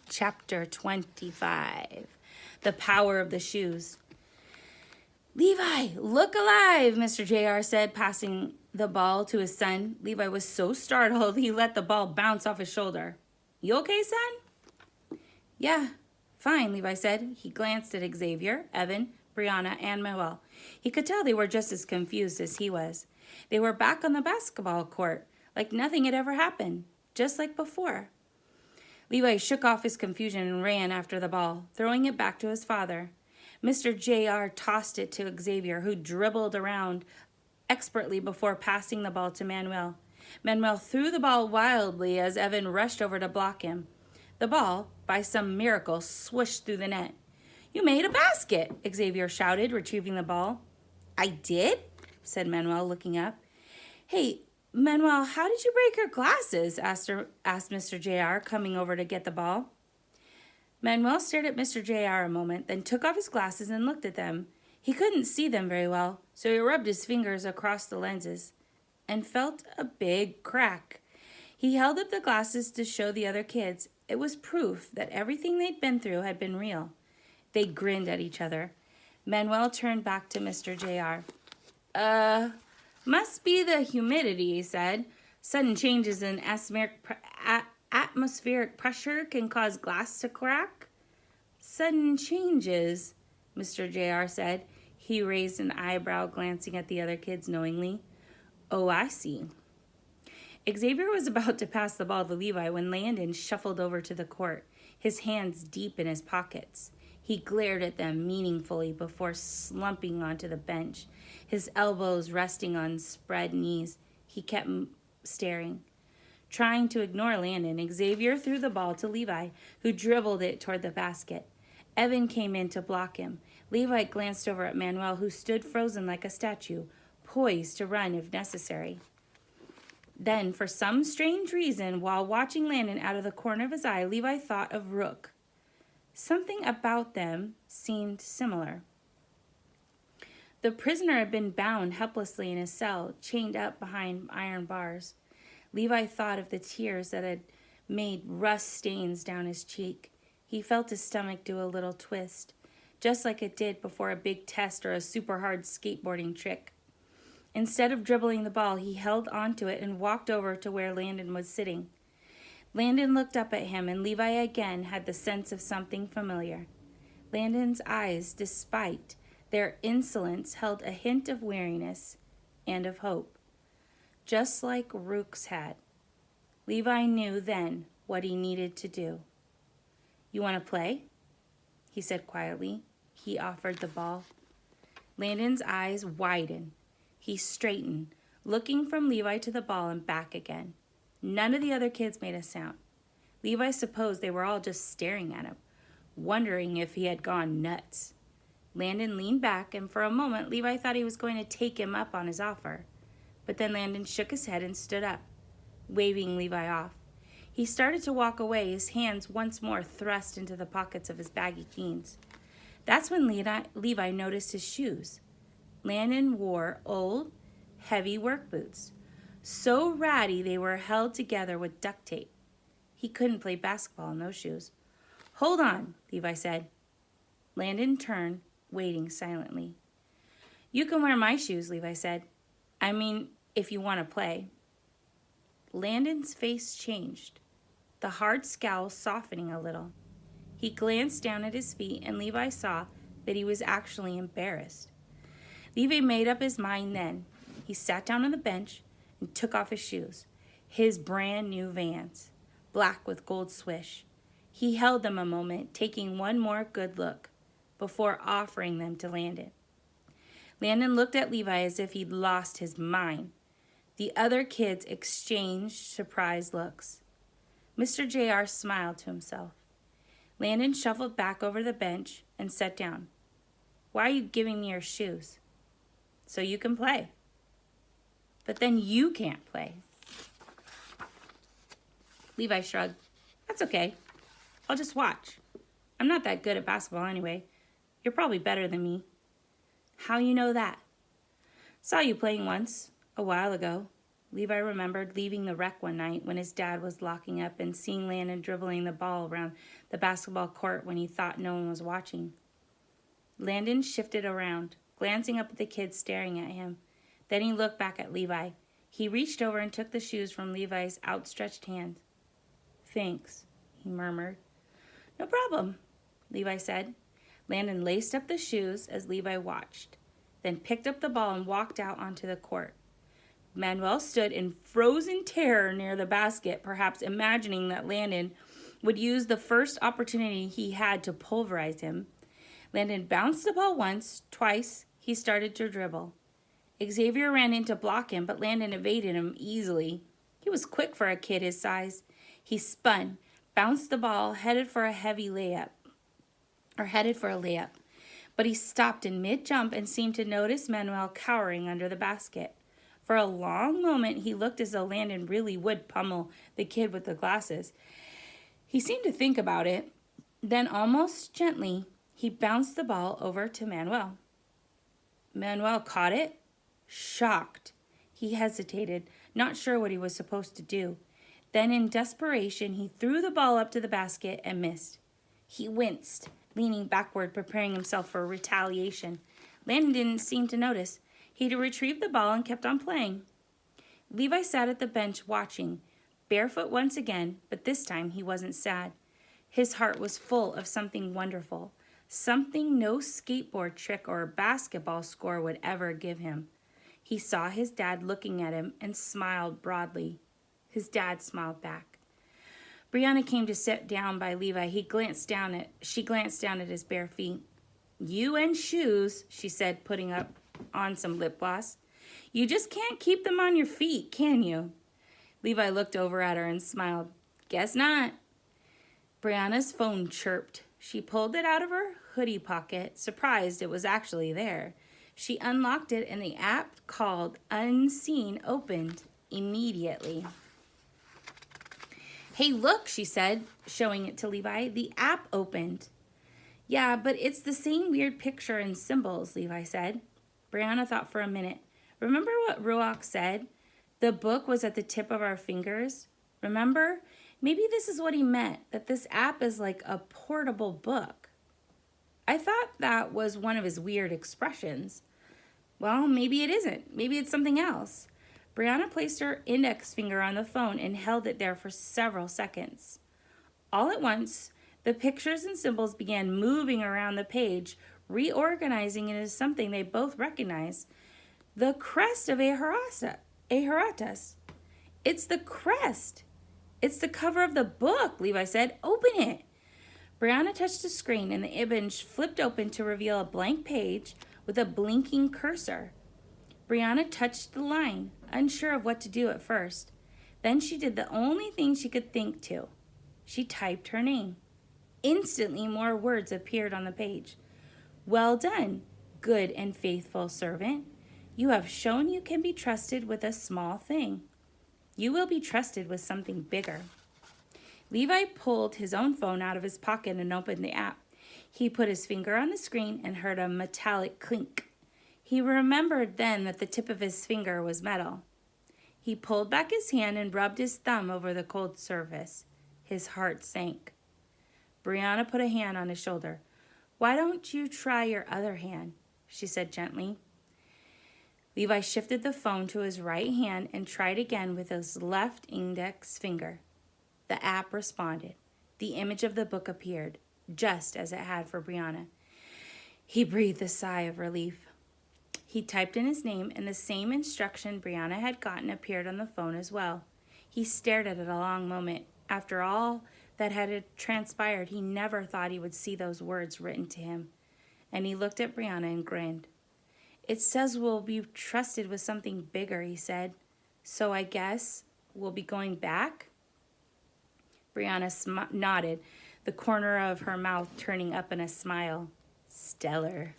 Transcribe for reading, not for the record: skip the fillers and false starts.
Chapter 25. The Power of the Shoes. Levi, look alive, Mr. JR said, passing the ball to his son. Levi was so startled he let the ball bounce off his shoulder. You okay, son? Yeah, fine, Levi said. He glanced at Xavier, Evan, Brianna, and Manuel. He could tell they were just as confused as he was. They were back on the basketball court, like nothing had ever happened, just like before. Levi shook off his confusion and ran after the ball, throwing it back to his father. Mr. JR tossed it to Xavier, who dribbled around expertly before passing the ball to Manuel. Manuel threw the ball wildly as Evan rushed over to block him. The ball, by some miracle, swished through the net. You made a basket, Xavier shouted, retrieving the ball. I did? Said Manuel, looking up. Hey, Manuel, how did you break your glasses? asked Mr. JR, coming over to get the ball. Manuel stared at Mr. JR a moment, then took off his glasses and looked at them. He couldn't see them very well, so he rubbed his fingers across the lenses and felt a big crack. He held up the glasses to show the other kids. It was proof that everything they'd been through had been real. They grinned at each other. Manuel turned back to Mr. JR. Must be the humidity, he said. Sudden changes in atmospheric pressure can cause glass to crack. Sudden changes, Mr. JR said. He raised an eyebrow, glancing at the other kids knowingly. Oh, I see. Xavier was about to pass the ball to Levi when Landon shuffled over to the court, his hands deep in his pockets. He glared at them meaningfully before slumping onto the bench, his elbows resting on spread knees. He kept staring. Trying to ignore Landon, Xavier threw the ball to Levi, who dribbled it toward the basket. Evan came in to block him. Levi glanced over at Manuel, who stood frozen like a statue, poised to run if necessary. Then, for some strange reason, while watching Landon out of the corner of his eye, Levi thought of Rook. Something about them seemed similar. The prisoner had been bound helplessly in his cell, chained up behind iron bars. Levi thought of the tears that had made rust stains down his cheek. He felt his stomach do a little twist, just like it did before a big test or a super hard skateboarding trick. Instead of dribbling the ball, he held onto it and walked over to where Landon was sitting. Landon looked up at him, and Levi again had the sense of something familiar. Landon's eyes, despite their insolence, held a hint of weariness and of hope, just like Rook's had. Levi knew then what he needed to do. You want to play? He said quietly. He offered the ball. Landon's eyes widened. He straightened, looking from Levi to the ball and back again. None of the other kids made a sound. Levi supposed they were all just staring at him, wondering if he had gone nuts. Landon leaned back, and for a moment Levi thought he was going to take him up on his offer. But then Landon shook his head and stood up, waving Levi off. He started to walk away, his hands once more thrust into the pockets of his baggy jeans. That's when Levi noticed his shoes. Landon wore old, heavy work boots, so ratty they were held together with duct tape. He couldn't play basketball in those shoes. Hold on, Levi said. Landon turned, waiting silently. You can wear my shoes, Levi said. I mean, if you want to play. Landon's face changed, the hard scowl softening a little. He glanced down at his feet, and Levi saw that he was actually embarrassed. Levi made up his mind then. He sat down on the bench and took off his shoes, his brand new Vans, black with gold swish. He held them a moment, taking one more good look before offering them to Landon. Landon looked at Levi as if he'd lost his mind. The other kids exchanged surprised looks. Mr. JR smiled to himself. Landon shuffled back over the bench and sat down. Why are you giving me your shoes? So you can play. But then you can't play. Levi shrugged. That's okay. I'll just watch. I'm not that good at basketball anyway. You're probably better than me. How you know that? Saw you playing once, a while ago. Levi remembered leaving the rec one night when his dad was locking up and seeing Landon dribbling the ball around the basketball court when he thought no one was watching. Landon shifted around, glancing up at the kids staring at him. Then he looked back at Levi. He reached over and took the shoes from Levi's outstretched hand. "Thanks," he murmured. "No problem," Levi said. Landon laced up the shoes as Levi watched, then picked up the ball and walked out onto the court. Manuel stood in frozen terror near the basket, perhaps imagining that Landon would use the first opportunity he had to pulverize him. Landon bounced the ball once, twice. He started to dribble. Xavier ran in to block him, but Landon evaded him easily. He was quick for a kid his size. He spun, bounced the ball, headed for a layup. But he stopped in mid-jump and seemed to notice Manuel cowering under the basket. For a long moment, he looked as though Landon really would pummel the kid with the glasses. He seemed to think about it. Then, almost gently, he bounced the ball over to Manuel. Manuel caught it, shocked. He hesitated, not sure what he was supposed to do. Then, in desperation, he threw the ball up to the basket and missed. He winced, leaning backward, preparing himself for retaliation. Landon didn't seem to notice. He retrieved the ball and kept on playing. Levi sat at the bench watching, barefoot once again, but this time he wasn't sad. His heart was full of something wonderful, something no skateboard trick or basketball score would ever give him. He saw his dad looking at him and smiled broadly. His dad smiled back. Brianna came to sit down by Levi. She glanced down at his bare feet. "You and shoes," she said, putting on some lip gloss. "You just can't keep them on your feet, can you?" Levi looked over at her and smiled. "Guess not." Brianna's phone chirped. She pulled it out of her hoodie pocket, surprised it was actually there. She unlocked it and the app called Unseen opened immediately. "Hey, look," she said, showing it to Levi. "The app opened." "Yeah, but it's the same weird picture and symbols," Levi said. Brianna thought for a minute. "Remember what Ruach said? The book was at the tip of our fingers. Remember? Maybe this is what he meant, that this app is like a portable book." "I thought that was one of his weird expressions." "Well, maybe it isn't. Maybe it's something else." Brianna placed her index finger on the phone and held it there for several seconds. All at once, the pictures and symbols began moving around the page, reorganizing it into something they both recognized. The crest of Aharatas. "It's the crest. It's the cover of the book," Levi said. "Open it." Brianna touched the screen and the image flipped open to reveal a blank page with a blinking cursor. Brianna touched the line, unsure of what to do at first. Then she did the only thing she could think to. She typed her name. Instantly, more words appeared on the page. "Well done, good and faithful servant. You have shown you can be trusted with a small thing. You will be trusted with something bigger." Levi pulled his own phone out of his pocket and opened the app. He put his finger on the screen and heard a metallic clink. He remembered then that the tip of his finger was metal. He pulled back his hand and rubbed his thumb over the cold surface. His heart sank. Brianna put a hand on his shoulder. "Why don't you try your other hand?" she said gently. Levi shifted the phone to his right hand and tried again with his left index finger. The app responded. The image of the book appeared, just as it had for Brianna. He breathed a sigh of relief. He typed in his name, and the same instruction Brianna had gotten appeared on the phone as well. He stared at it a long moment. After all that had transpired, he never thought he would see those words written to him. And he looked at Brianna and grinned. "It says we'll be trusted with something bigger," he said. "So I guess we'll be going back?" Brianna nodded, the corner of her mouth turning up in a smile. "Stellar."